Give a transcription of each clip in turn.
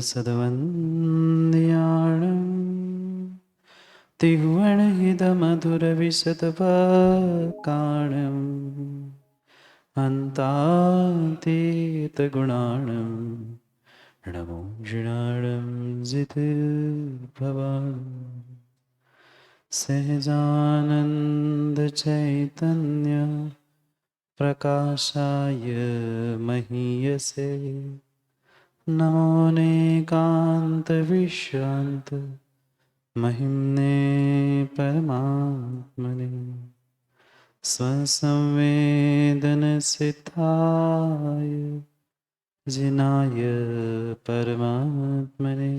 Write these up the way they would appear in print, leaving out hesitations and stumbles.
लसद्वन्द्याणं तिह्वणहितमधुरविशतपकाणम् अन्तातीतगुणाणं नमो ऋणाणं जितभवान् सहजानन्दचैतन्य प्रकाशाय महीयसे नमो नेकान्तविश्रान्त महिम्ने परमात्मने स्वसंवेदनसिद्धाय जिनाय परमात्मने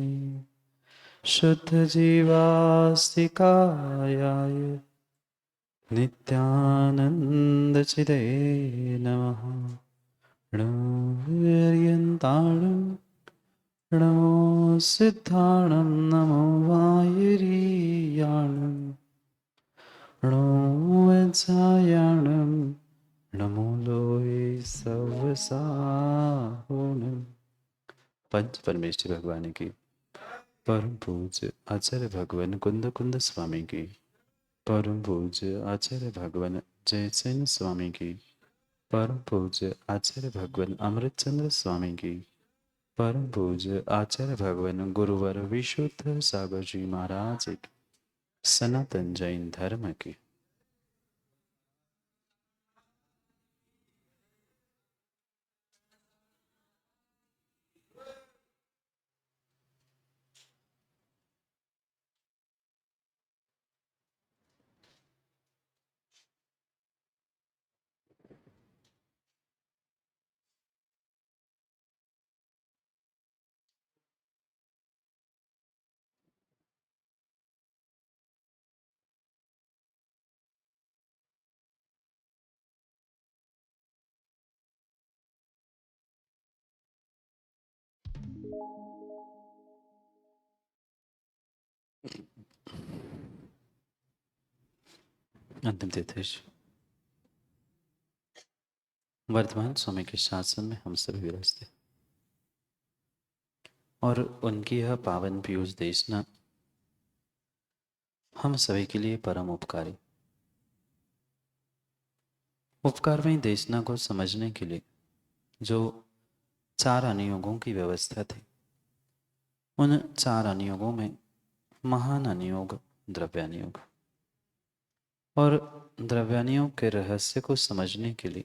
शुद्धजीवास्तिकायाय नित्यानन्दचिदे नमः णो नमो सिद्धाणं नमो वायुरीयाणं नमो वज्रायाणं नमो लोये सवसाहुणं। पंच परमेश्वर भगवान की परम पूज्य आचार्य भगवान कुंद कुंद स्वामी की परम पूज्य आचार्य भगवान जयसेन स्वामी की परम पूज्य आचार्य भगवान अमृतचंद्र स्वामी की परम पूज्य आचार्य भगवान गुरुवर विशुद्ध सागर जी महाराज की सनातन जैन धर्म की। अंतिम तिथि वर्तमान स्वामी के शासन में हम सभी विराजते और उनकी यह पावन पीयूष देशना हम सभी के लिए परम उपकारी। उपकारमयी देशना को समझने के लिए जो 4 अनुयोगों की व्यवस्था थी, उन 4 अनुयोगों में महान अनुयोग द्रव्यानुयोग और द्रव्यानुयोग के रहस्य को समझने के लिए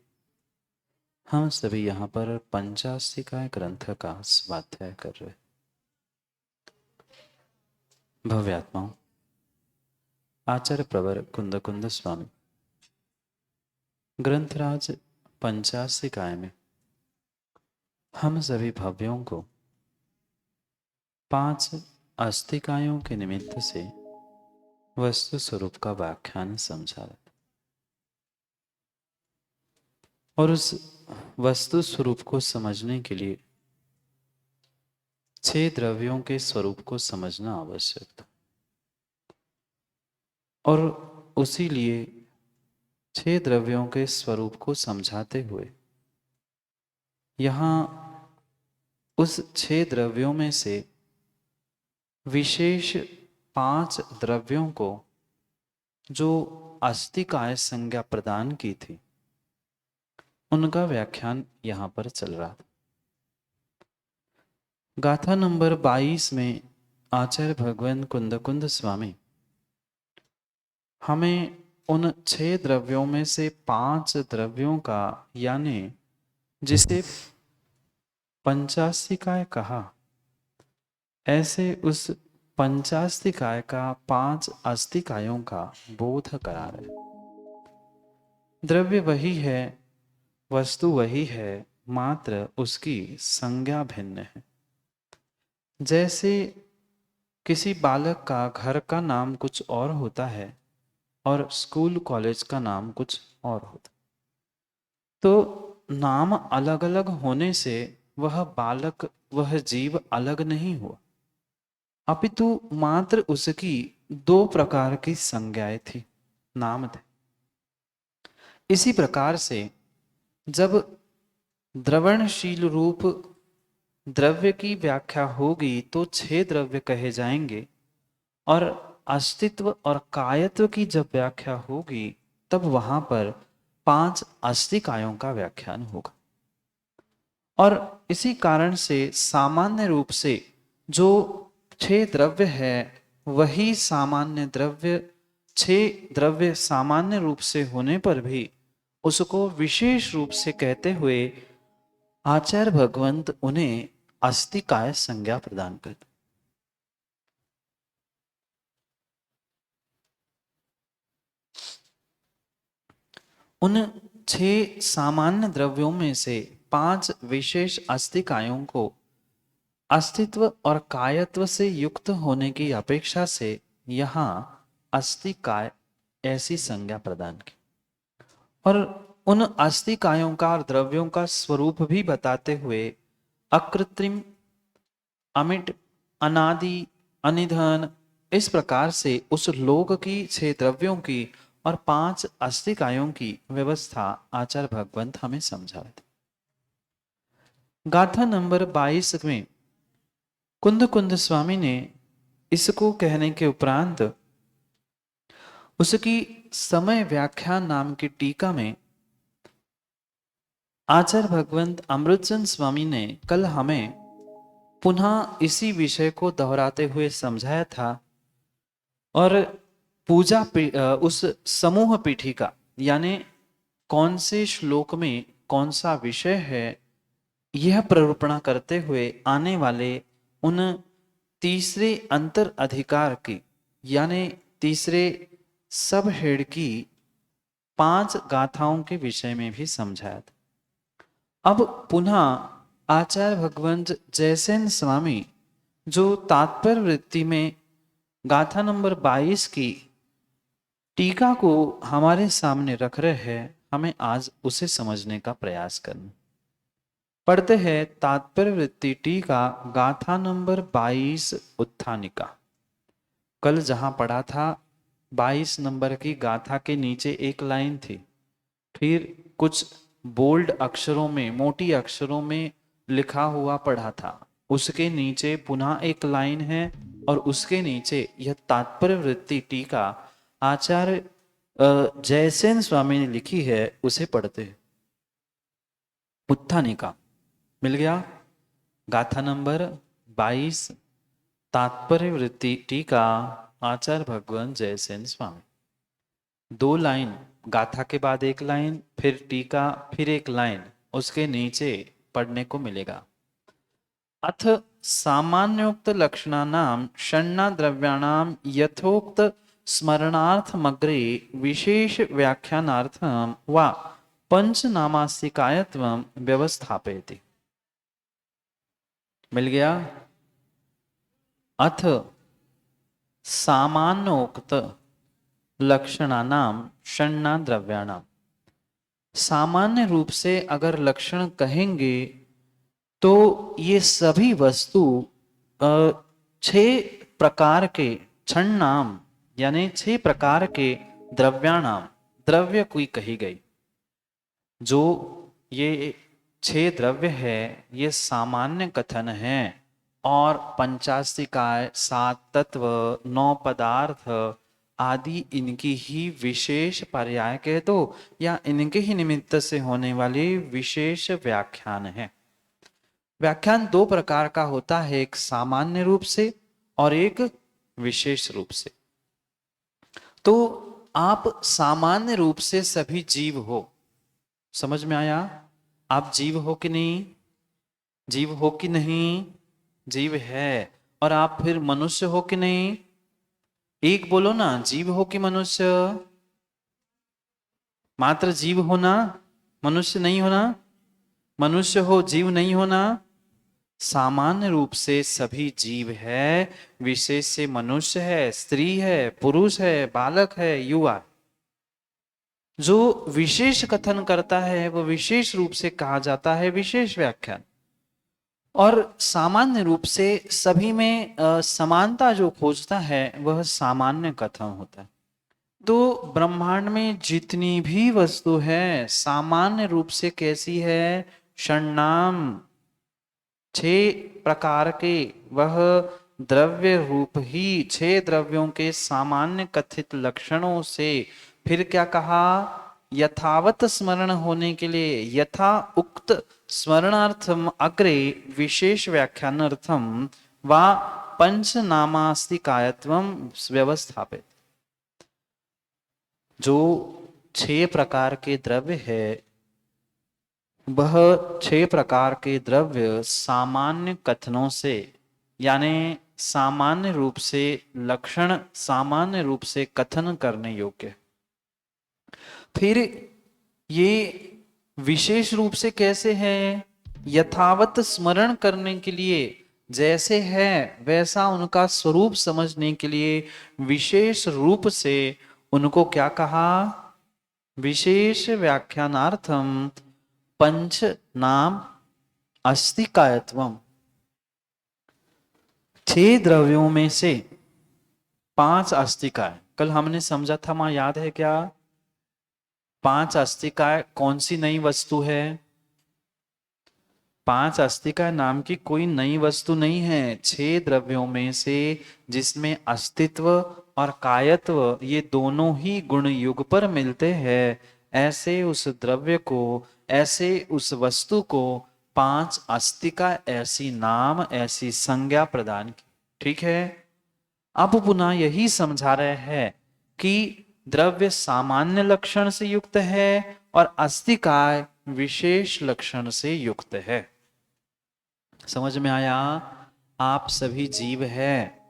हम सभी यहाँ पर पंचास्तिकाय ग्रंथ का स्वाध्याय कर रहे। भव्यात्माओं, आचार्य प्रवर कुंद कुंद स्वामी ग्रंथराज पंचास्तिकाय में हम सभी भव्यों को 5 अस्तिकायों के निमित्त से वस्तु स्वरूप का व्याख्यान समझा रहे और उस वस्तु स्वरूप को समझने के लिए 6 द्रव्यों के स्वरूप को समझना आवश्यक था और उसी लिए 6 द्रव्यों के स्वरूप को समझाते हुए यहाँ उस 6 द्रव्यों में से विशेष 5 द्रव्यों को जो अस्तिकाय संज्ञा प्रदान की थी, उनका व्याख्यान यहाँ पर चल रहा था। गाथा नंबर 22 में आचार्य भगवान कुंद कुंद स्वामी हमें उन 6 द्रव्यों में से 5 द्रव्यों का, यानी जिसे पंचास्तिकाय कहा, ऐसे उस पंचास्तिकाय का 5 अस्तिकायों का बोध करा रहे। द्रव्य वही है, वस्तु वही है, मात्र उसकी संज्ञा भिन्न है। जैसे किसी बालक का घर का नाम कुछ और होता है और स्कूल कॉलेज का नाम कुछ और होता, तो नाम अलग अलग होने से वह बालक, वह जीव अलग नहीं हुआ, अपितु मात्र उसकी 2 प्रकार की संज्ञाएं थी, नाम थे। इसी प्रकार से जब द्रवणशील रूप द्रव्य की व्याख्या होगी तो 6 द्रव्य कहे जाएंगे, और अस्तित्व और कायत्व की जब व्याख्या होगी तब वहां पर 5 अस्तिकायों का व्याख्यान होगा। और इसी कारण से सामान्य रूप से जो 6 द्रव्य है वही सामान्य द्रव्य, 6 द्रव्य सामान्य रूप से होने पर भी उसको विशेष रूप से कहते हुए आचार्य भगवंत उन्हें अस्तिकाय संज्ञा प्रदान करते। उन 6 सामान्य द्रव्यों में से 5 विशेष अस्तिकायों को अस्तित्व और कायत्व से युक्त होने की अपेक्षा से यहाँ अस्तिकाय ऐसी संज्ञा प्रदान की, और उन अस्तिकायों का और द्रव्यों का स्वरूप भी बताते हुए अकृत्रिम, अमिट, अनादि, अनिधन, इस प्रकार से उस लोक की 6 द्रव्यों की और 5 अस्तिकायों की व्यवस्था आचार्य भगवंत हमें समझा रहे थे। गाथा नंबर 22 में कुंद कुंद स्वामी ने इसको कहने के उपरांत उसकी समय व्याख्यान नाम की टीका में आचार्य भगवंत अमृतचंद स्वामी ने कल हमें पुनः इसी विषय को दोहराते हुए समझाया था, और पूजा उस समूह पीठिका यानी कौन से श्लोक में कौन सा विषय है यह प्ररूपणा करते हुए आने वाले उन तीसरे अंतर अधिकार की यानी तीसरे सब हेड की 5 गाथाओं के विषय में भी समझाया था। अब पुनः आचार्य भगवंत जयसेन स्वामी जो तात्पर्य वृत्ति में गाथा नंबर 22 की टीका को हमारे सामने रख रहे हैं, हमें आज उसे समझने का प्रयास करना। पढ़ते हैं तात्पर्य वृत्ति टीका गाथा नंबर 22 उत्थानिका। कल जहां पढ़ा था 22 नंबर की गाथा के नीचे एक लाइन थी, फिर कुछ बोल्ड अक्षरों में, मोटी अक्षरों में लिखा हुआ पढ़ा था, उसके नीचे पुनः एक लाइन है और उसके नीचे यह तात्पर्य वृत्ति टीका आचार्य जयसेन स्वामी ने लिखी है, उसे पढ़ते हैं। उत्थानिका मिल गया। गाथा नंबर 22 तात्पर्य वृत्ति टीका आचार्य भगवान जयसेन स्वामी। 2 लाइन, गाथा के बाद एक लाइन, फिर टीका, फिर एक लाइन, उसके नीचे पढ़ने को मिलेगा। अथ सामान्योक्त लक्षणानां षण्णा द्रव्याणां यथोक्त स्मरणार्थमग्रे विशेष व्याख्यानार्थं वा पंचनामास्तिकायत्वं व्यवस्थापयति। मिल गया। अथ सामान्योक्त लक्षणानां षण्णा द्रव्याणां, सामान्य रूप से अगर लक्षण कहेंगे तो ये सभी वस्तु 6 प्रकार के छन्नाम यानी 6 प्रकार के द्रव्याणाम, द्रव्य कोई कही गई। जो ये 6 द्रव्य है ये सामान्य कथन है, और पंचास्तिकाय, 7 तत्व, 9 पदार्थ आदि इनकी ही विशेष पर्याय कह दो या इनके ही निमित्त से होने वाली विशेष व्याख्यान है। व्याख्यान 2 प्रकार का होता है, एक सामान्य रूप से और एक विशेष रूप से। तो आप सामान्य रूप से सभी जीव हो, समझ में आया? आप जीव हो कि नहीं? जीव हो कि नहीं? जीव है। और आप फिर मनुष्य हो कि नहीं? एक बोलो ना, जीव हो कि मनुष्य? मात्र जीव होना, मनुष्य नहीं होना? मनुष्य हो, जीव नहीं होना? सामान्य रूप से सभी जीव है, विशेष से मनुष्य है, स्त्री है, पुरुष है, बालक है, युवा। जो विशेष कथन करता है वह विशेष रूप से कहा जाता है विशेष व्याख्यान, और सामान्य रूप से सभी में समानता जो खोजता है वह सामान्य कथन होता है। तो ब्रह्मांड में जितनी भी वस्तु है सामान्य रूप से कैसी है? षण्णाम, छह प्रकार के वह द्रव्य रूप ही छह द्रव्यों के सामान्य कथित लक्षणों से फिर क्या कहा, यथावत स्मरण होने के लिए यथा उक्त स्मरणार्थम अग्रे विशेष व्याख्यानार्थम वा पंच नामास्तिकायत्वम व्यवस्थापित। जो छह प्रकार के द्रव्य है वह छह प्रकार के द्रव्य सामान्य कथनों से यानी सामान्य रूप से लक्षण सामान्य रूप से कथन करने योग्य। फिर ये विशेष रूप से कैसे है, यथावत स्मरण करने के लिए जैसे है वैसा उनका स्वरूप समझने के लिए विशेष रूप से उनको क्या कहा, विशेष व्याख्यानार्थम पंच नाम अस्तिकायत्वम। छह द्रव्यों में से पांच अस्तिकाय, कल हमने समझा था, मां याद है क्या? पांच अस्तिकाय कौन सी नई वस्तु है? पांच अस्तिकाय नाम की कोई नई वस्तु नहीं है। छह द्रव्यों में से जिसमें अस्तित्व और कायत्व ये दोनों ही गुण युग पर मिलते हैं, ऐसे उस द्रव्य को, ऐसे उस वस्तु को पांच अस्तिका ऐसी नाम ऐसी संज्ञा प्रदान की। ठीक है, अब पुनः यही समझा रहे हैं कि द्रव्य सामान्य लक्षण से युक्त है और अस्तिकाय विशेष लक्षण से युक्त है। समझ में आया? आप सभी जीव है।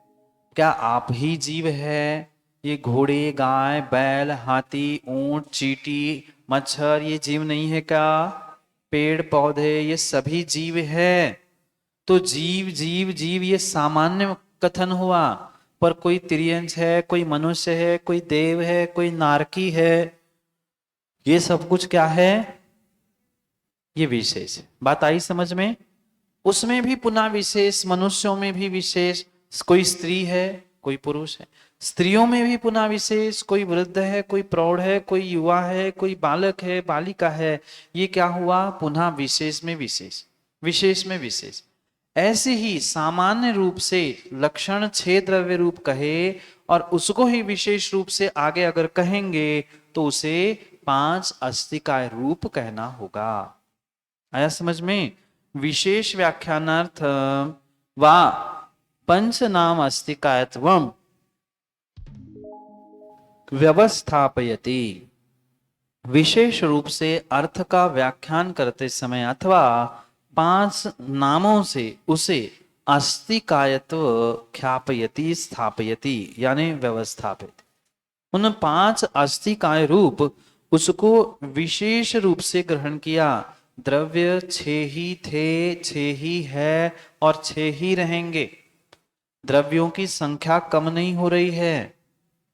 क्या आप ही जीव है? ये घोड़े, गाय, बैल, हाथी, ऊंट, चींटी, मच्छर ये जीव नहीं है क्या? पेड़ पौधे ये सभी जीव है। तो जीव जीव जीव ये सामान्य कथन हुआ, पर कोई त्रियंश है, कोई मनुष्य है, कोई देव है, कोई नारकी है, ये सब कुछ क्या है? ये विशेष है। बात आई समझ में? उसमें भी पुनः विशेष, मनुष्यों में भी विशेष, कोई स्त्री है कोई पुरुष है, स्त्रियों में भी पुनः विशेष, कोई वृद्ध है कोई प्रौढ़ है, कोई युवा है, कोई बालक है, बालिका है। ये क्या हुआ? पुनः विशेष में विशेष, विशेष में विशेष। ऐसे ही सामान्य रूप से लक्षण छह द्रव्य रूप कहे और उसको ही विशेष रूप से आगे अगर कहेंगे तो उसे पांच अस्तिकाय रूप कहना होगा। आया समझ में? विशेष व्याख्यानार्थ वा पंच नाम अस्तिकायत्वम व्यवस्थापयति। विशेष रूप से अर्थ का व्याख्यान करते समय अथवा पांच नामों से उसे अस्तिकायत्व ख्यापयति स्थापयति यानी व्यवस्थापित। उन पांच अस्तिकाय रूप उसको विशेष रूप से ग्रहण किया। द्रव्य छह ही थे, छह ही है और छह ही रहेंगे। द्रव्यों की संख्या कम नहीं हो रही है,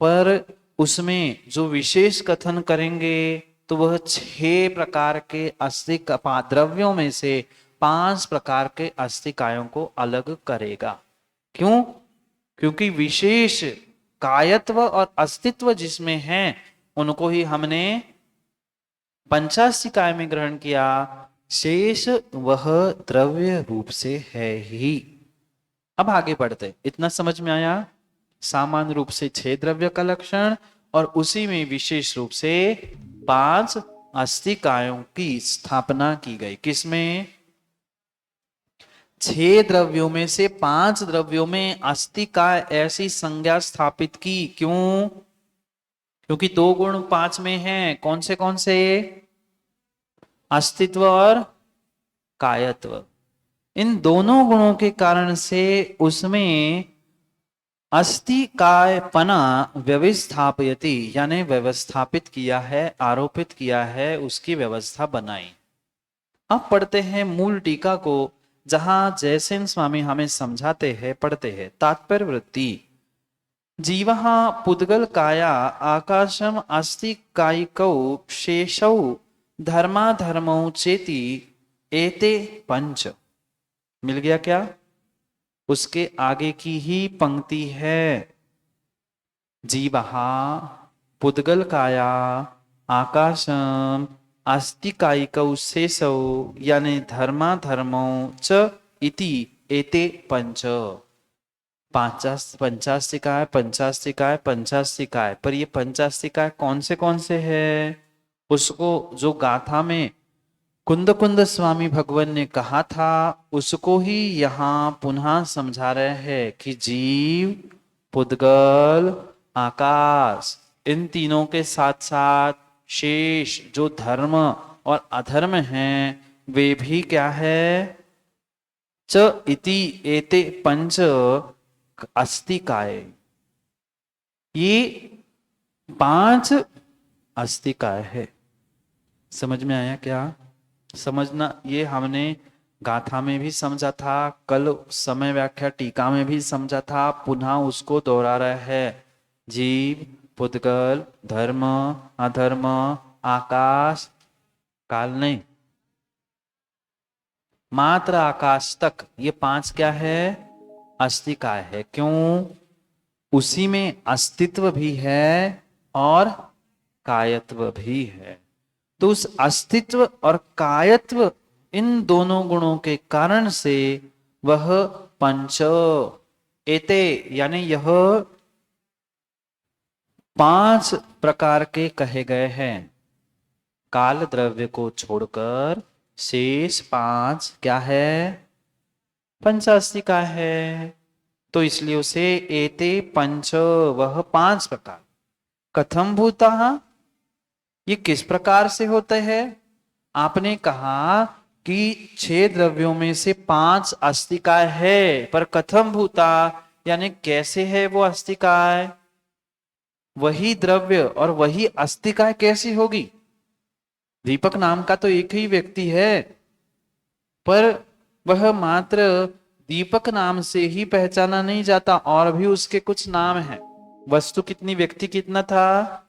पर उसमें जो विशेष कथन करेंगे तो वह छह प्रकार के अस्तिक द्रव्यों में से पांच प्रकार के अस्तिकायों को अलग करेगा। क्यों? क्योंकि विशेष कायत्व और अस्तित्व जिसमें है उनको ही हमने पंचास्तिकाय में ग्रहण किया, शेष वह द्रव्य रूप से है ही। अब आगे बढ़ते, इतना समझ में आया? सामान्य रूप से छह द्रव्य का लक्षण और उसी में विशेष रूप से पांच अस्तिकायों की स्थापना की गई। किसमें? छह द्रव्यों में से पांच द्रव्यों में अस्तिकाय ऐसी संज्ञा स्थापित की। क्यों? क्योंकि दो गुण पांच में हैं। कौन से? अस्तित्व और कायत्व। इन दोनों गुणों के कारण से उसमें अस्तिकायपना व्यवस्थापयति यानी व्यवस्थापित किया है, आरोपित किया है, उसकी व्यवस्था बनाई। अब पढ़ते हैं मूल टीका को, जहां जयसेन स्वामी हमें समझाते हैं। पढ़ते हैं तात्पर्य वृत्ति। जीवः पुद्गल काया आकाशम अस्ति कायिकौ शेषौ धर्माधर्मौ चेति एते पंच। मिल गया क्या? उसके आगे की ही पंक्ति है। जीवः पुद्गल काया आकाशम अस्ति कायिकौ शेषौ यानी धर्माधर्मौ च इति एते पंच। पंचास्तिकाय पंचास्तिकाय पंचास्तिकाय, पर ये पंचास्तिकाय कौन से है, उसको जो गाथा में कुंद कुंद स्वामी भगवान ने कहा था उसको ही यहाँ पुनः समझा रहे हैं कि जीव, पुद्गल, आकाश, इन तीनों के साथ साथ शेष जो धर्म और अधर्म हैं वे भी क्या है, च इति एते पंच अस्तिकाय। ये 5 अस्तिकाय है। समझ में आया क्या? समझना, ये हमने गाथा में भी समझा था, कल समय व्याख्या टीका में भी समझा था, पुनः उसको दोहरा रहा है। जीव, पुद्गल, धर्म, अधर्म, आकाश, काल नहीं, मात्र आकाश तक, ये 5 क्या है, अस्तिकाय है। क्यों? उसी में अस्तित्व भी है और कायत्व भी है। तो उस अस्तित्व और कायत्व, इन दोनों गुणों के कारण से वह पंच एते यानी यह 5 प्रकार के कहे गए हैं। काल द्रव्य को छोड़कर शेष 5 क्या है, पंचास्तिकाय है। तो इसलिए उसे एते पंच, वह 5 प्रकार। कथम भूता, ये किस प्रकार से होते हैं? आपने कहा कि 6 द्रव्यों में से 5 अस्तिकाय है, पर कथम भूता यानी कैसे है वो अस्तिकाय? वही द्रव्य और वही अस्तिकाय कैसी होगी? दीपक नाम का तो एक ही व्यक्ति है, पर वह मात्र दीपक नाम से ही पहचाना नहीं जाता, और भी उसके कुछ नाम हैं। वस्तु कितनी, व्यक्ति कितना था,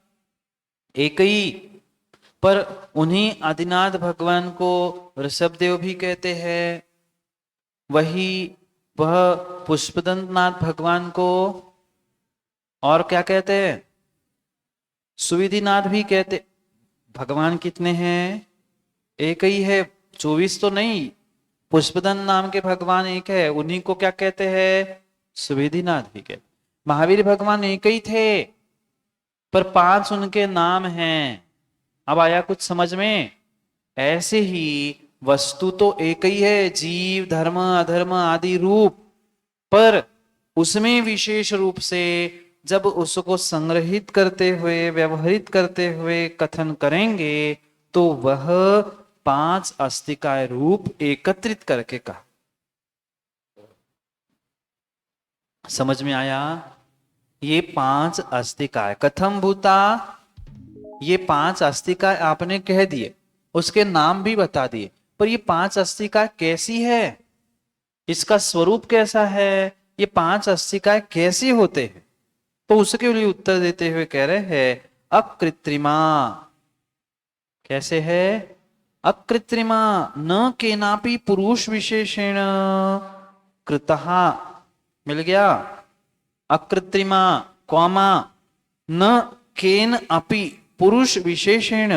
एक ही, पर उन्हीं आदिनाथ भगवान को ऋषभदेव भी कहते हैं, वही वह पुष्पदंत नाथ भगवान को और क्या कहते हैं, सुविधिनाथ भी कहते। भगवान कितने हैं, एक ही है, 24 तो नहीं। पुष्पदंत नाम के भगवान एक है, उन्हीं को क्या कहते हैं, सुविधिनाथ भी कहते। महावीर भगवान एक ही थे, पर 5 उनके नाम हैं। अब आया कुछ समझ में? ऐसे ही वस्तु तो एक ही है, जीव, धर्म, अधर्म आदि रूप, पर उसमें विशेष रूप से जब उसको संग्रहित करते हुए, व्यवहारित करते हुए कथन करेंगे तो वह 5 अस्तिकाय रूप एकत्रित करके कहा। समझ में आया? ये 5 अस्तिकाय कथम भूता, ये 5 अस्तिकाय आपने कह दिए, उसके नाम भी बता दिए, पर ये 5 अस्तिकाय कैसी है, इसका स्वरूप कैसा है, ये 5 अस्तिकाय कैसे होते हैं? तो उसके लिए उत्तर देते हुए कह रहे हैं अकृत्रिमा। कैसे है? अकृत्रिमा, न केनापि पुरुष विशेषेण कृतः। मिल गया? अकृत्रिमा कौमा न केन अपि पुरुष विशेषेण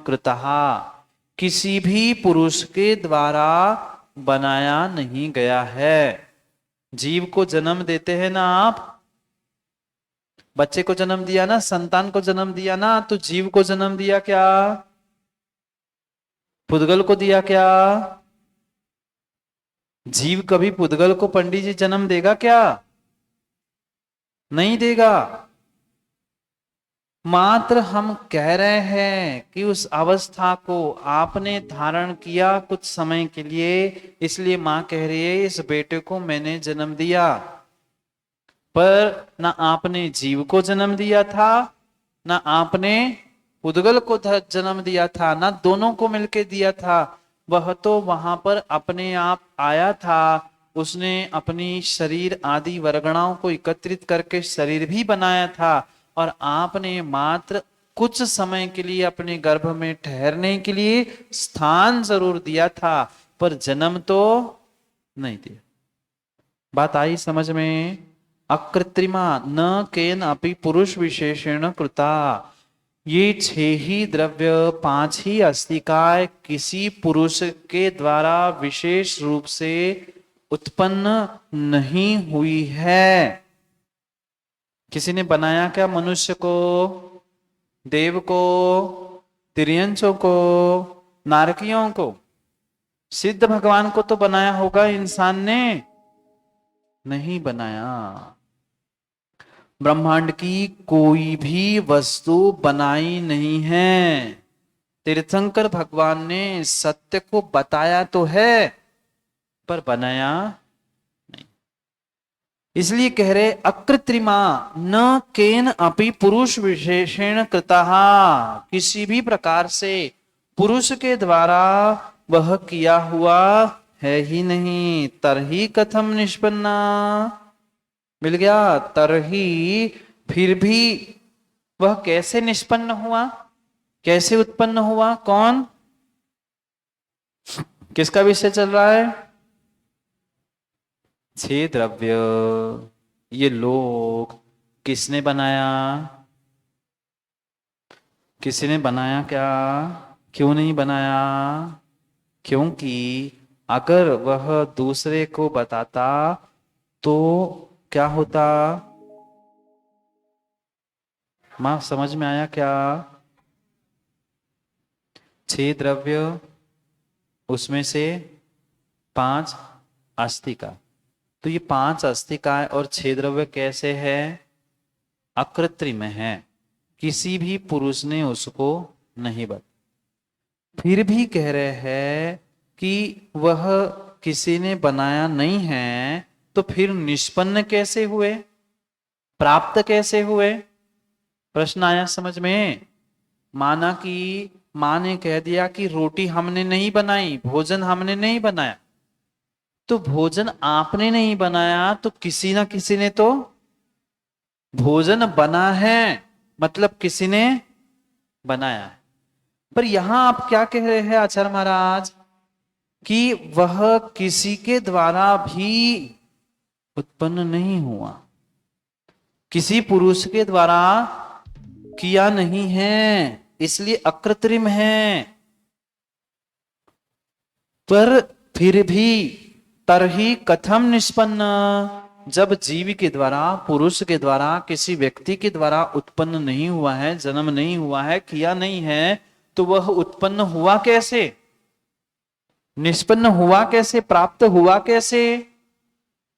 कृतः, किसी भी पुरुष के द्वारा बनाया नहीं गया है। जीव को जन्म देते हैं ना आप, बच्चे को जन्म दिया ना, संतान को जन्म दिया ना, तो जीव को जन्म दिया क्या, पुद्गल को दिया क्या? जीव कभी पुद्गल को पंडित जी जन्म देगा क्या? नहीं देगा। मात्र हम कह रहे हैं कि उस अवस्था को आपने धारण किया कुछ समय के लिए, इसलिए मां कह रही है इस बेटे को मैंने जन्म दिया। पर ना आपने जीव को जन्म दिया था, ना आपने पुद्गल को जन्म दिया था, ना दोनों को मिलके दिया था। वह तो वहां पर अपने आप आया था, उसने अपनी शरीर आदि वर्गणाओं को एकत्रित करके शरीर भी बनाया था, और आपने मात्र कुछ समय के लिए अपने गर्भ में ठहरने के लिए स्थान जरूर दिया था, पर जन्म तो नहीं दिया। बात आई समझ में? अकृत्रिमा न केन अपि पुरुष विशेषण कृता। ये 6 ही द्रव्य, 5 ही अस्तिकाय किसी पुरुष के द्वारा विशेष रूप से उत्पन्न नहीं हुई है। किसी ने बनाया क्या? मनुष्य को, देव को, तिर्यंचों को, नारकियों को? सिद्ध भगवान को तो बनाया होगा, इंसान ने नहीं बनाया। ब्रह्मांड की कोई भी वस्तु बनाई नहीं है। तीर्थंकर भगवान ने सत्य को बताया तो है, पर बनाया नहीं। इसलिए कह रहे अकृत्रिमा न केन अपि पुरुष विशेषण कृता, किसी भी प्रकार से पुरुष के द्वारा वह किया हुआ है ही नहीं। तरही कथम निष्पन्ना, मिल गया। तरही, फिर भी वह कैसे निष्पन्न हुआ, कैसे उत्पन्न हुआ? कौन, किसका विषय चल रहा है? छह द्रव्य। ये लोक किसने बनाया? किसी ने बनाया क्या? क्यों नहीं बनाया? क्योंकि अगर वह दूसरे को बताता तो क्या होता? मां, समझ में आया क्या? छह द्रव्य, उसमें से 5 अस्तिका। तो ये 5 अस्तिका और 6 द्रव्य कैसे है? अकृत्रिम है, किसी भी पुरुष ने उसको नहीं बताया। फिर भी कह रहे हैं कि वह किसी ने बनाया नहीं है, तो फिर निष्पन्न कैसे हुए, प्राप्त कैसे हुए? प्रश्न आया समझ में? माना कि मां ने कह दिया कि रोटी हमने नहीं बनाई, भोजन हमने नहीं बनाया, तो भोजन आपने नहीं बनाया तो किसी ना किसी ने तो भोजन बना है, मतलब किसी ने बनाया है। पर यहां आप क्या कह रहे हैं आचार्य महाराज कि वह किसी के द्वारा भी उत्पन्न नहीं हुआ, किसी पुरुष के द्वारा किया नहीं है, इसलिए अकृत्रिम है। पर फिर भी तरही कथम निष्पन्न, जब जीव के द्वारा, पुरुष के द्वारा, किसी व्यक्ति के द्वारा उत्पन्न नहीं हुआ है, जन्म नहीं हुआ है, किया नहीं है, तो वह उत्पन्न हुआ कैसे, निष्पन्न हुआ कैसे, प्राप्त हुआ कैसे?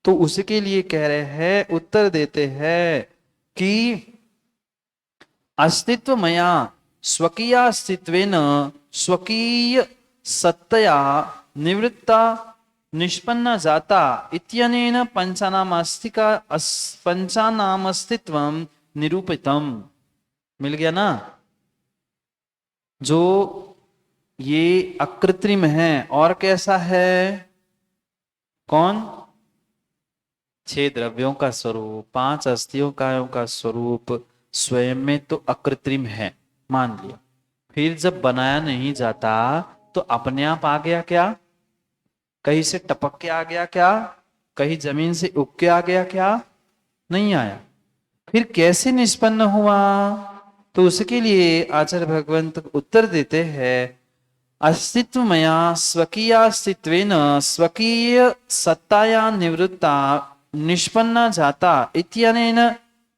तो उसके लिए कह रहे हैं, उत्तर देते हैं कि अस्तित्वमया स्वकीय अस्तित्वेन स्वकीय सत्तया निवृत्ता निष्पन्ना जाता इत्यनेन पंचानाम अस्तित्वम निरूपितम। मिल गया ना? जो ये अकृत्रिम है और कैसा है? कौन? 6 द्रव्यों का स्वरूप, 5 अस्थियों का स्वरूप स्वयं में तो अकृत्रिम है, मान लिया। फिर जब बनाया नहीं जाता तो अपने आप आ गया क्या? कहीं से टपक के आ गया क्या? कहीं जमीन से उग के आ गया क्या? नहीं आया। फिर कैसे निष्पन्न हुआ? तो उसके लिए आचार्य भगवंत उत्तर देते हैं, अस्तित्वमया स्वकीय अस्तित्वेन स्वकीय सत्ताया निवृत्ता निष्पन्ना जाता इत्यनेन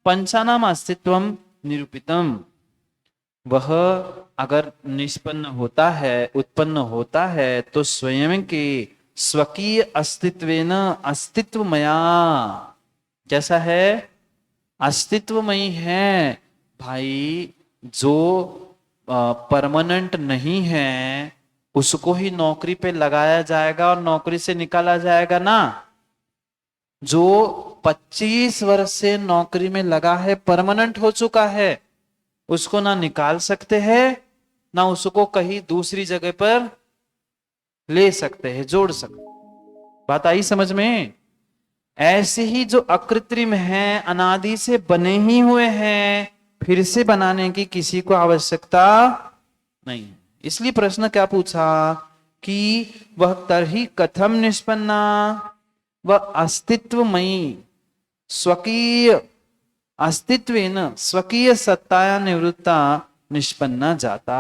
पंचानाम अस्तित्वम निरूपितम। वह अगर निष्पन्न होता है, उत्पन्न होता है, तो स्वयं के स्वकीय अस्तित्वेन, अस्तित्वमया, कैसा है? अस्तित्वमयी है भाई। जो परमानेंट नहीं है उसको ही नौकरी पे लगाया जाएगा और नौकरी से निकाला जाएगा ना। जो 25 वर्ष से नौकरी में लगा है, परमानेंट हो चुका है, उसको ना निकाल सकते हैं, ना उसको कहीं दूसरी जगह पर ले सकते हैं, जोड़ सकते। बात आई समझ में? ऐसे ही जो अकृत्रिम है, अनादि से बने ही हुए हैं, फिर से बनाने की किसी को आवश्यकता नहीं है। इसलिए प्रश्न क्या पूछा कि वह तरही कथम निष्पन्ना, वह अस्तित्वमयी स्वकीय अस्तित्वेन स्वकीय सत्ताया निवृत्ता निष्पन्ना जाता।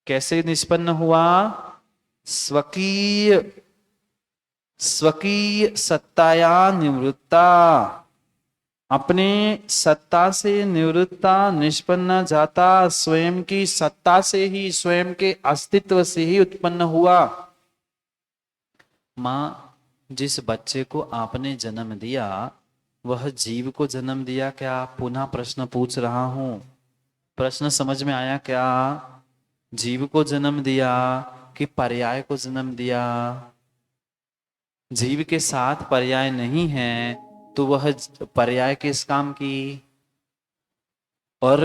कैसे निष्पन्न हुआ? स्वकीय स्वकीय सत्ताया निवृत्ता, अपने सत्ता से निवृत्ता, निष्पन्न जाता, स्वयं की सत्ता से ही, स्वयं के अस्तित्व से ही उत्पन्न हुआ। माँ, जिस बच्चे को आपने जन्म दिया वह जीव को जन्म दिया क्या? पुनः प्रश्न पूछ रहा हूं, प्रश्न समझ में आया क्या? जीव को जन्म दिया कि पर्याय को जन्म दिया? जीव के साथ पर्याय नहीं है तो वह पर्याय किस काम की? और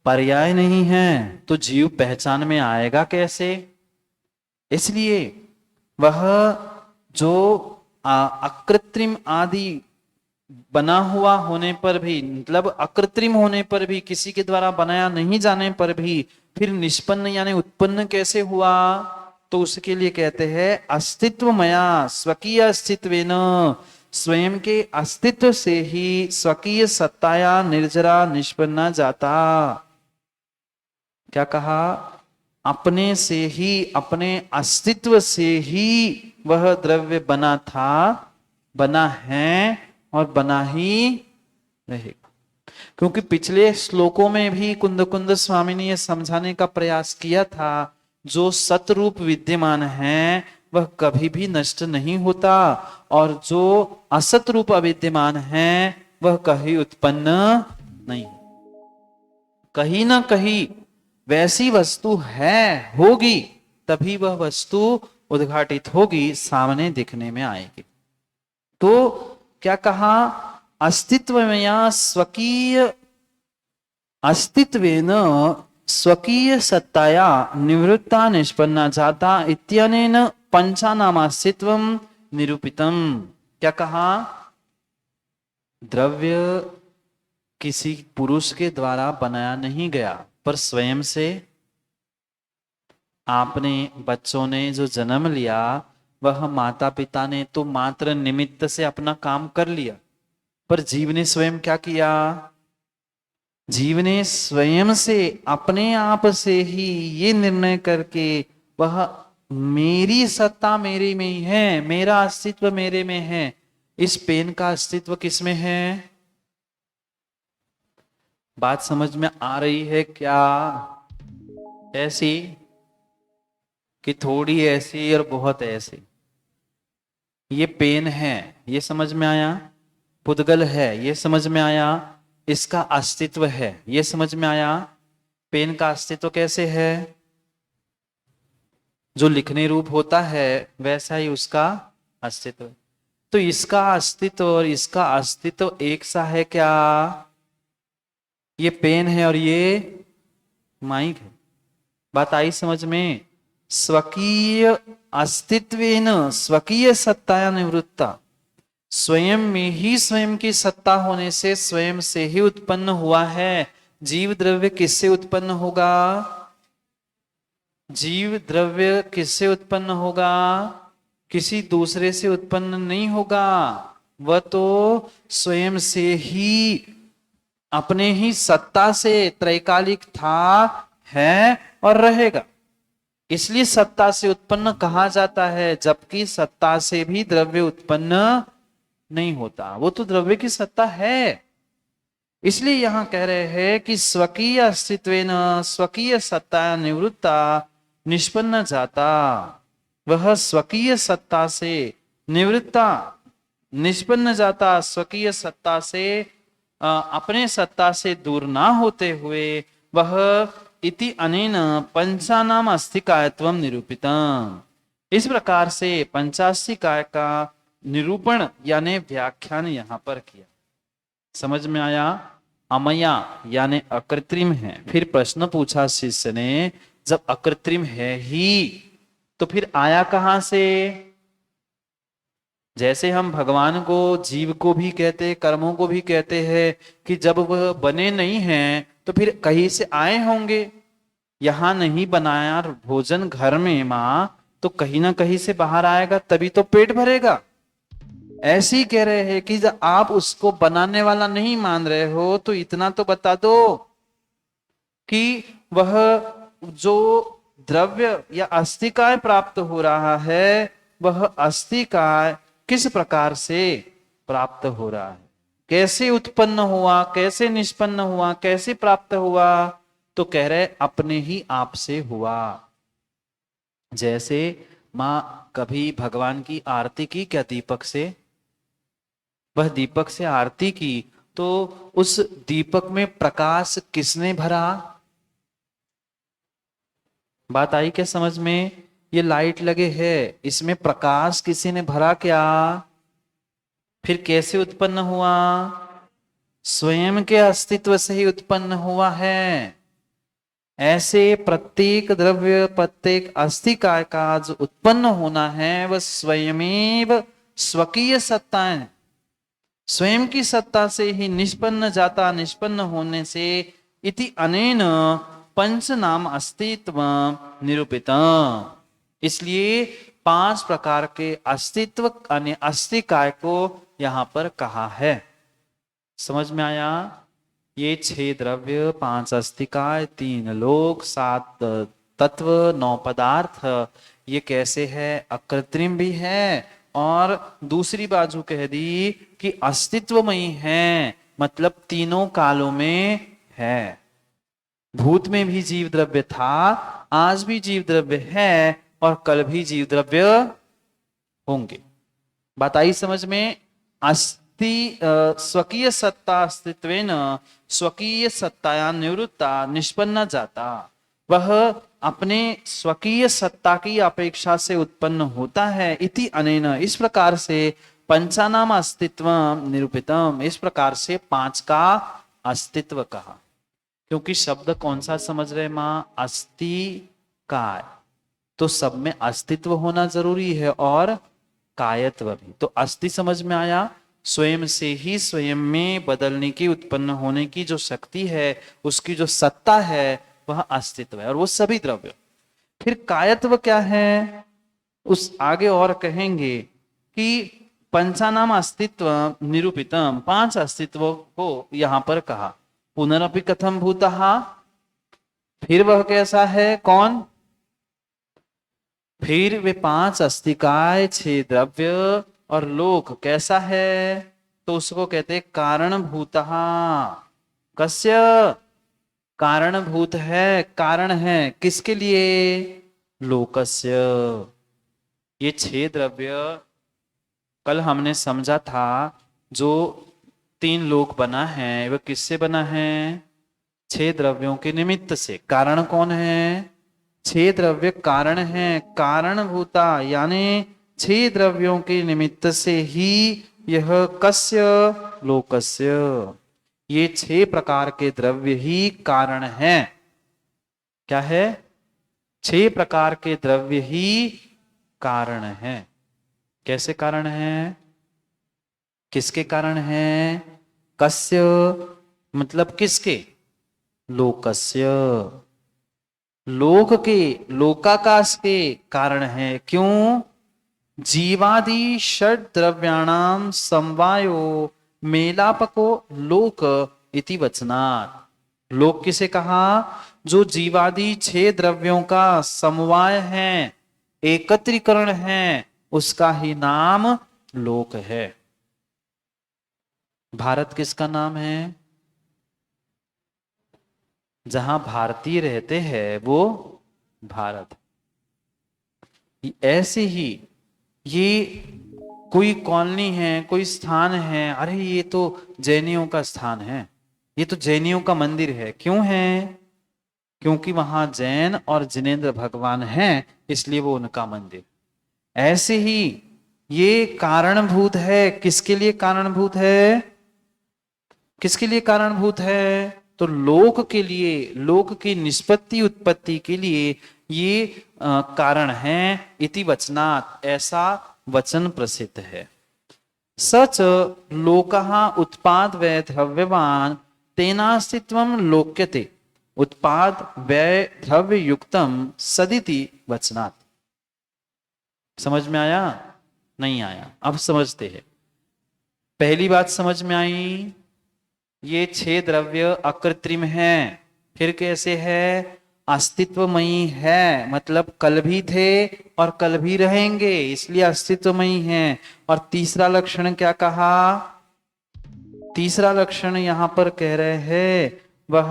पर्याय नहीं है तो जीव पहचान में आएगा कैसे? इसलिए वह जो अकृत्रिम आदि बना हुआ होने पर भी, मतलब अकृत्रिम होने पर भी, किसी के द्वारा बनाया नहीं जाने पर भी फिर निष्पन्न यानी उत्पन्न कैसे हुआ? तो उसके लिए कहते हैं अस्तित्वमया स्वकीय अस्तित्वेन, स्वयं के अस्तित्व से ही स्वकीय सत्ताया निर्जरा निष्पन्ना जाता। क्या कहा? अपने से ही, अपने अस्तित्व से ही वह द्रव्य बना था, बना है और बना ही रहेगा। क्योंकि पिछले श्लोकों में भी कुंद कुंद स्वामी ने यह समझाने का प्रयास किया था, जो सतरूप विद्यमान है वह कभी भी नष्ट नहीं होता, और जो असत रूप अविद्यमान है वह कहीं उत्पन्न नहीं। कहीं ना कहीं वैसी वस्तु है, होगी, तभी वह वस्तु उद्घाटित होगी, सामने दिखने में आएगी। तो क्या कहा? अस्तित्वमया स्वकीय अस्तित्वेन स्वकीय सत्ताया निवृत्ता निष्पन्ना जाता इत्यनेन पंचानामास्तित्वं निरूपितम। क्या कहा? द्रव्य किसी पुरुष के द्वारा बनाया नहीं गया, पर स्वयं से आपने, बच्चों ने जो जन्म लिया वह माता पिता ने तो मात्र निमित्त से अपना काम कर लिया, पर जीव ने स्वयं क्या किया? जीव ने स्वयं से, अपने आप से ही ये निर्णय करके, वह मेरी सत्ता मेरे में ही है, मेरा अस्तित्व मेरे में है। इस पेन का अस्तित्व किसमें है? बात समझ में आ रही है क्या? ऐसी कि थोड़ी ऐसी और बहुत ऐसी? ये पेन है, ये समझ में आया? पुद्गल है, ये समझ में आया? इसका अस्तित्व है, ये समझ में आया? पेन का अस्तित्व कैसे है? जो लिखने रूप होता है वैसा ही उसका अस्तित्व। तो इसका अस्तित्व और इसका अस्तित्व एक सा है क्या? ये पेन है और ये माइक है। बात आई समझ में? स्वकीय अस्तित्वेन स्वकीय सत्ताया निवृत्ता, स्वयं में ही स्वयं की सत्ता होने से स्वयं से ही उत्पन्न हुआ है। जीव द्रव्य किससे उत्पन्न होगा? जीव द्रव्य किससे उत्पन्न होगा? किसी दूसरे से उत्पन्न नहीं होगा, वह तो स्वयं से ही, अपने ही सत्ता से त्रैकालिक था, है और रहेगा। इसलिए सत्ता से उत्पन्न कहा जाता है, जबकि सत्ता से भी द्रव्य उत्पन्न नहीं होता, वो तो द्रव्य की सत्ता है। इसलिए यहां कह रहे हैं कि स्वकीय अस्तित्वेन स्वकीय सत्ता निवृत्ता निष्पन्न जाता, वह स्वकीय सत्ता से निवृत्ता निष्पन्न जाता, स्वकीय सत्ता से, अपने सत्ता से दूर ना होते हुए वह इति अनेन पंचानाम अस्तिकायत्वम निरूपितम, इस प्रकार से पंचास्तिकाय का निरूपण यानी व्याख्यान यहां पर किया। समझ में आया? अमया यानी अकृत्रिम है। फिर प्रश्न पूछा शिष्य ने, जब अकृत्रिम है ही तो फिर आया कहां से? जैसे हम भगवान को, जीव को भी कहते, कर्मों को भी कहते हैं कि जब वह बने नहीं हैं तो फिर कहीं से आए होंगे। यहां नहीं बनाया भोजन घर में मां, तो कहीं ना कहीं से बाहर आएगा, तभी तो पेट भरेगा। ऐसे ही कह रहे हैं कि जब आप उसको बनाने वाला नहीं मान रहे हो तो इतना तो बता दो कि वह जो द्रव्य या अस्तिकाय प्राप्त हो रहा है वह अस्थि काय किस प्रकार से प्राप्त हो रहा है, कैसे उत्पन्न हुआ, कैसे निष्पन्न हुआ, कैसे प्राप्त हुआ। तो कह रहे अपने ही आप से हुआ। जैसे माँ कभी भगवान की आरती की क्या दीपक से, वह दीपक से आरती की तो उस दीपक में प्रकाश किसने भरा। बात आई क्या समझ में? ये लाइट लगे है, इसमें प्रकाश किसी ने भरा क्या? फिर कैसे उत्पन्न हुआ? स्वयं के अस्तित्व से ही उत्पन्न हुआ है। ऐसे प्रत्येक द्रव्य, प्रत्येक अस्थिकाय का जो उत्पन्न होना है वह स्वयमेव स्वकीय सत्ता है। स्वयं की सत्ता से ही निष्पन्न जाता, निष्पन्न होने से इति अनेन पंच नाम अस्तित्व निरूपित। इसलिए 5 प्रकार के अस्तित्व यानी अस्थिकाय को यहां पर कहा है। समझ में आया? ये 6 द्रव्य, 5 अस्थिकाय, 3 लोक, 7 तत्व, 9 पदार्थ, ये कैसे है? अकृत्रिम भी है और दूसरी बाजू कह दी कि अस्तित्वमयी है, मतलब तीनों कालों में है। भूत में भी जीव द्रव्य था, आज भी जीव द्रव्य है और कल भी जीव द्रव्य होंगे। बात आई समझ में? स्वकीय सत्ता अस्तित्वेन स्वकीय सत्ताया निवृत्ता निष्पन्न जाता, वह अपने स्वकीय सत्ता की अपेक्षा से उत्पन्न होता है। इति अनेन इस प्रकार से पंचानाम अस्तित्व निरूपितम, इस प्रकार से 5 का अस्तित्व कहा। क्योंकि शब्द कौन सा समझ रहे माँ? अस्ति काय, तो सब में अस्तित्व होना जरूरी है और कायत्व भी। तो अस्थि समझ में आया, स्वयं से ही स्वयं में बदलने की, उत्पन्न होने की जो शक्ति है, उसकी जो सत्ता है वह अस्तित्व है, और वो सभी द्रव्य। फिर कायत्व क्या है उस आगे और कहेंगे कि पंचानाम अस्तित्व निरूपितम, 5 अस्तित्व को यहां पर कहा। पुनरपि कथम भूतः, फिर वह कैसा है? कौन? फिर वे 5 अस्थिकाय, 6 द्रव्य और लोक कैसा है? तो उसको कहते हैं कारणभूतः। कस्य? कारणभूत है, कारण है किसके लिए? लोकस्य। ये 6 द्रव्य कल हमने समझा था, जो 3 लोक बना है वह किससे बना है? 6 द्रव्यों के निमित्त से। कारण कौन है? 6 द्रव्य कारण है, कारणभूता, यानी 6 द्रव्यों के निमित्त से ही यह कस्य? लोकस्य। ये 6 प्रकार के द्रव्य ही कारण हैं। क्या है? 6 प्रकार के द्रव्य ही कारण हैं। कैसे कारण हैं? किसके कारण हैं? कस्य मतलब किसके? लोकस्य, लोक के, लोकाकाश के कारण है। क्यों? जीवादि षड द्रव्याणाम समवायो मेलापको लोक इति वचनात्। लोक किसे कहा? जो जीवादि 6 द्रव्यों का समवाय है, एकत्रीकरण है, उसका ही नाम लोक है। भारत किसका नाम है? जहां भारतीय रहते हैं वो भारत। ऐसे ही ये कोई कॉलोनी है, कोई स्थान है, अरे ये तो जैनियों का स्थान है, ये तो जैनियों का मंदिर है। क्यों है? क्योंकि वहां जैन और जिनेंद्र भगवान हैं, इसलिए वो उनका मंदिर। ऐसे ही ये कारणभूत है। किसके लिए कारणभूत है? किसके लिए कारणभूत है? तो लोक के लिए, लोक की निष्पत्ति उत्पत्ति के लिए ये कारण है। इति वचनात्, ऐसा वचन प्रसिद्ध है। सच लोकः उत्पाद व्यय द्रव्यवान तेनास्तित्वं लोक्यते, उत्पाद व्यय द्रव्य युक्तम सदिति वचनात्। समझ में आया? नहीं आया? अब समझते हैं। पहली बात समझ में आई, ये 6 द्रव्य अकृत्रिम हैं। फिर कैसे है? अस्तित्वमयी है, मतलब कल भी थे और कल भी रहेंगे, इसलिए अस्तित्वमयी है। और तीसरा लक्षण क्या कहा? तीसरा लक्षण यहां पर कह रहे हैं वह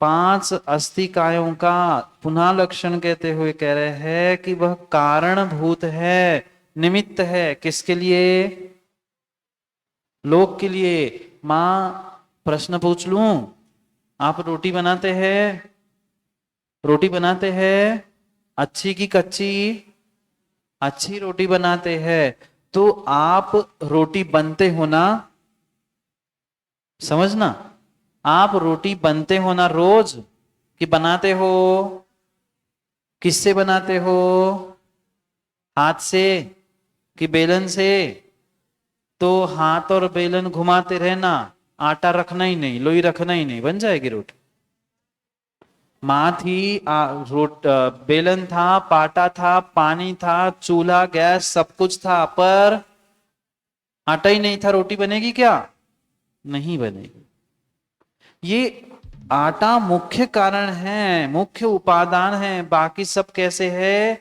5 अस्थिकायों का पुनः लक्षण कहते हुए कह रहे हैं कि वह कारणभूत है, निमित्त है। किसके लिए? लोक के लिए। मां, प्रश्न पूछ लूं, आप रोटी बनाते हैं? रोटी बनाते हैं अच्छी की कच्ची? अच्छी रोटी बनाते हैं। तो आप रोटी बनते हो ना, समझना, आप रोटी बनते हो ना रोज, कि बनाते हो? किससे बनाते हो? हाथ से कि बेलन से? तो हाथ और बेलन घुमाते रहना, आटा रखना ही नहीं, लोई रखना ही नहीं, बन जाएगी रोटी। माँ थी, बेलन था, पाटा था, पानी था, चूल्हा गैस सब कुछ था, पर आटा ही नहीं था, रोटी बनेगी क्या? नहीं बनेगी। ये आटा मुख्य कारण है, मुख्य उपादान है, बाकी सब कैसे है?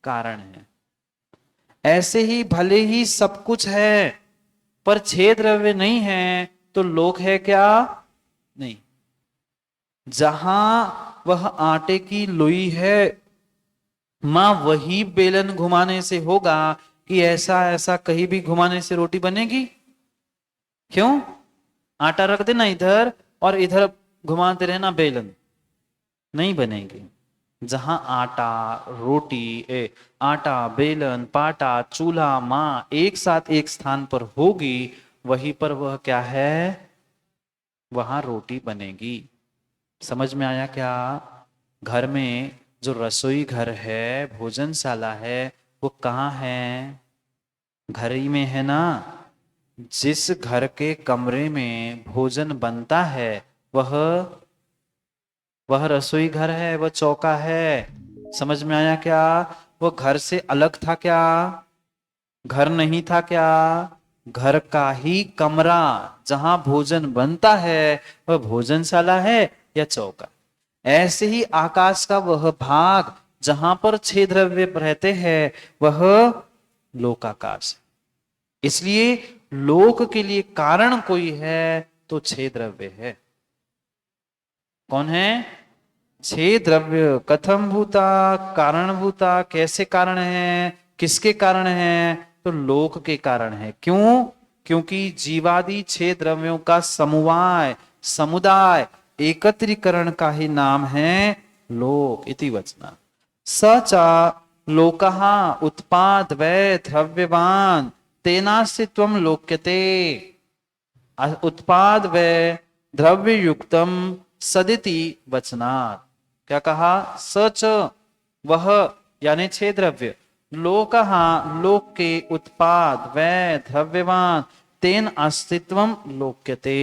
कारण है। ऐसे ही भले ही सब कुछ है पर छेद द्रव्य नहीं है, तो लोक है क्या? नहीं। जहां वह आटे की लोई है, मां वही बेलन घुमाने से होगा कि ऐसा ऐसा कहीं भी घुमाने से रोटी बनेगी? क्यों? आटा रख देना इधर और इधर घुमाते रहना बेलन, नहीं बनेगी। जहां आटा, रोटी, आटा, बेलन, पाटा, चूल्हा, मां एक साथ एक स्थान पर होगी, वहीं पर वह क्या है? वहां रोटी बनेगी। समझ में आया क्या? घर में जो रसोई घर है, भोजनशाला है, वो कहाँ है? घर ही में है ना। जिस घर के कमरे में भोजन बनता है वह रसोई घर है, वह चौका है। समझ में आया क्या? वो घर से अलग था क्या? घर नहीं था क्या? घर का ही कमरा जहां भोजन बनता है वह भोजनशाला है या चौका। ऐसे ही आकाश का वह भाग जहां पर 6 द्रव्य रहते हैं वह लोकाकाश है। इसलिए लोक के लिए कारण कोई है तो 6 द्रव्य है। कौन है? 6 द्रव्य। कथम भूता, कारण भूता, कैसे कारण है, किसके कारण है? तो लोक के कारण है। क्यों? क्योंकि जीवादि 6 द्रव्यों का समवाय, समुदाय, एकत्रीकरण का ही नाम है लोक इति वचना। सचा लोकहा उत्पाद वै द्रव्यवान तेनास्तित्वम लोक्यते। उत्पाद व द्रव्य युक्तम सदिति वचनात्। क्या कहा? सच वह यानी 6 द्रव्य, लोकहा लोक के, उत्पाद व द्रव्यवान तेन अस्तित्वम लोक्यते,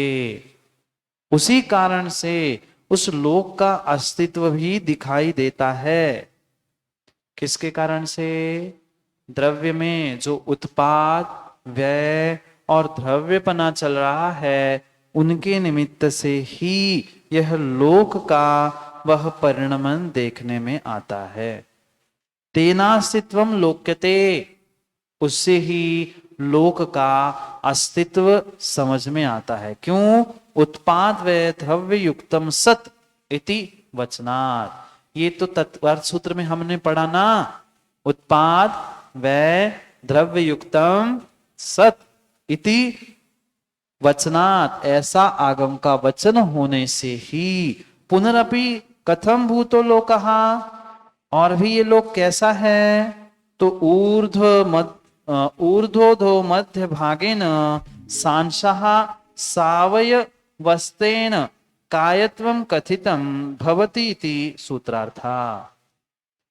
उसी कारण से उस लोक का अस्तित्व भी दिखाई देता है। किसके कारण से? द्रव्य में जो उत्पाद, व्यय और द्रव्यपना चल रहा है, उनके निमित्त से ही यह लोक का वह परिणमन देखने में आता है। तेनास्तित्वम लोक्यते, उससे ही लोक का अस्तित्व समझ में आता है। क्यों? उत्पाद व द्रव्य युक्तम सत इति वचनात्। ये तो तत्वार्थ सूत्र में हमने पढ़ा ना, उत्पाद व द्रव्य युक्तम सत इति वचनात्, ऐसा आगम का वचन होने से ही पुनरपि कथम भूतो लोकहा, और भी ये लोक कैसा है? तो ऊर्ध्वोधो मध्य भागेन सांशः सावयवस्तेन कायत्वं कथितम भवति इति सूत्रार्था।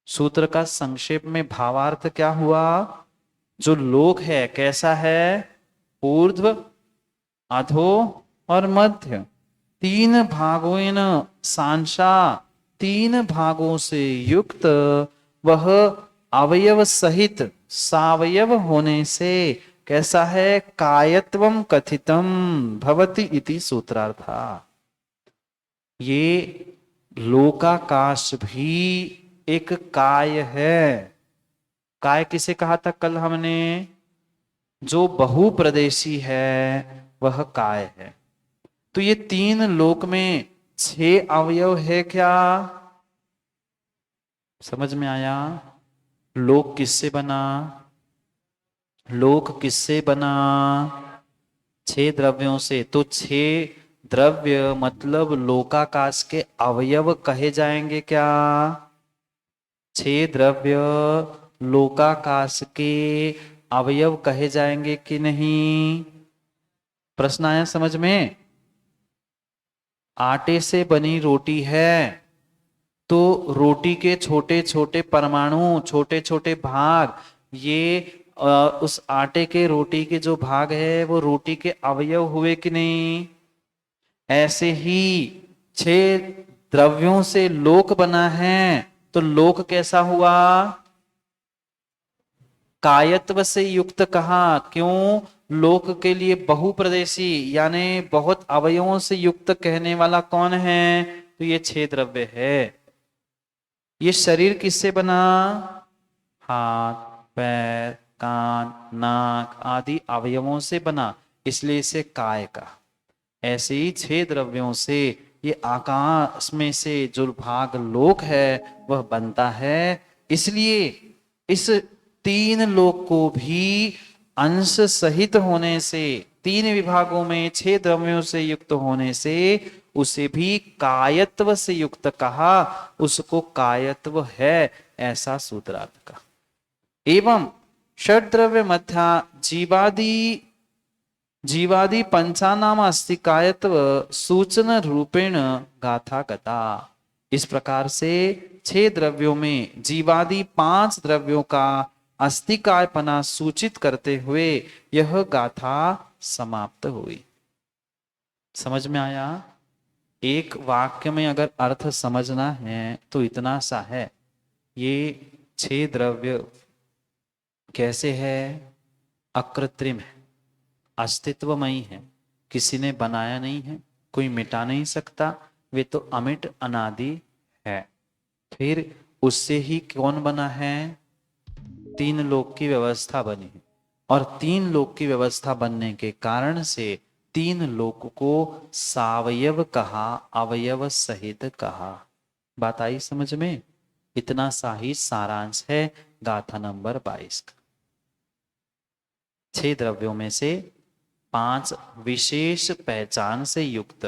सूत्र का संक्षेप में भावार्थ क्या हुआ? जो लोक है कैसा है? ऊर्ध्व, अधो और मध्य, 3 भागों सांशा, 3 भागों से युक्त वह अवयव सहित सावयव होने से कैसा है? कायत्वम कथितम भवति इति सूत्रार्था। ये लोकाकाश भी एक काय है। काय किसे कहा था कल हमने? जो बहुप्रदेशी है वह काय है। तो ये तीन लोक में 6 अवयव है क्या? समझ में आया? लोक किससे बना? लोक किससे बना? 6 द्रव्यों से। तो 6 द्रव्य मतलब लोकाकाश के अवयव कहे जाएंगे क्या? 6 द्रव्य लोकाकाश के अवयव कहे जाएंगे कि नहीं? प्रश्न आया समझ में? आटे से बनी रोटी है तो रोटी के छोटे छोटे परमाणु, छोटे छोटे भाग, ये उस आटे के रोटी के जो भाग है वो रोटी के अवयव हुए कि नहीं? ऐसे ही 6 द्रव्यों से लोक बना है तो लोक कैसा हुआ? कायत्व से युक्त कहा। क्यों? लोक के लिए बहुप्रदेशी यानी बहुत अवयवों से युक्त कहने वाला कौन है? तो ये 6 द्रव्य है। ये शरीर किससे बना? हाथ, पैर, कान, नाक आदि अवयवों से बना, इसलिए इसे काय का। ऐसे ही 6 द्रव्यों से ये आकाश में से जो भाग लोक है वह बनता है। इसलिए इस 3 लोक को भी अंश सहित होने से, 3 विभागों में 6 द्रव्यों से युक्त होने से उसे भी कायत्व से युक्त कहा। उसको कायत्व है ऐसा सूत्रार्थ का। एवं षड्द्रव्य मध्या जीवादि पंचानाम अस्ति कायत्व सूचन रूपेण गाथा कथा। इस प्रकार से 6 द्रव्यों में जीवादि 5 द्रव्यों का अस्तिकायपना सूचित करते हुए यह गाथा समाप्त हुई। समझ में आया? एक वाक्य में अगर अर्थ समझना है तो इतना सा है। ये 6 द्रव्य कैसे है? अकृत्रिम है, अस्तित्वमयी है, किसी ने बनाया नहीं है, कोई मिटा नहीं सकता, वे तो अमिट अनादि है। फिर उससे ही कौन बना है? 3 लोक की व्यवस्था बनी है और 3 लोक की व्यवस्था बनने के कारण से 3 लोक को सावयव कहा, अवयव सहित कहा। बात आई समझ में? इतना सा ही सारांश है गाथा नंबर 22 का। 6 द्रव्यों में से 5 विशेष पहचान से युक्त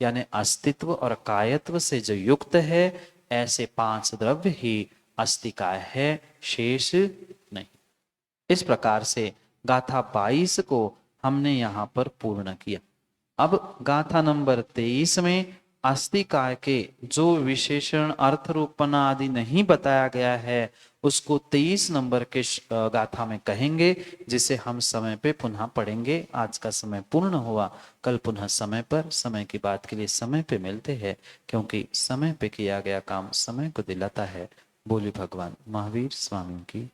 यानी अस्तित्व और कायत्व से जो युक्त है, ऐसे 5 द्रव्य ही अस्तिकाय है, शेष नहीं। इस प्रकार से गाथा 22 को हमने यहां पर पूर्ण किया। अब गाथा नंबर 23 में अस्तिकाय के जो विशेषण अर्थ रूपना आदि नहीं बताया गया है उसको 23 नंबर के गाथा में कहेंगे, जिसे हम समय पे पुनः पढ़ेंगे। आज का समय पूर्ण हुआ, कल पुनः समय पर, समय की बात के लिए समय पे मिलते हैं, क्योंकि समय पे किया गया काम समय को दिलाता है। बोली भगवान महावीर स्वामी की।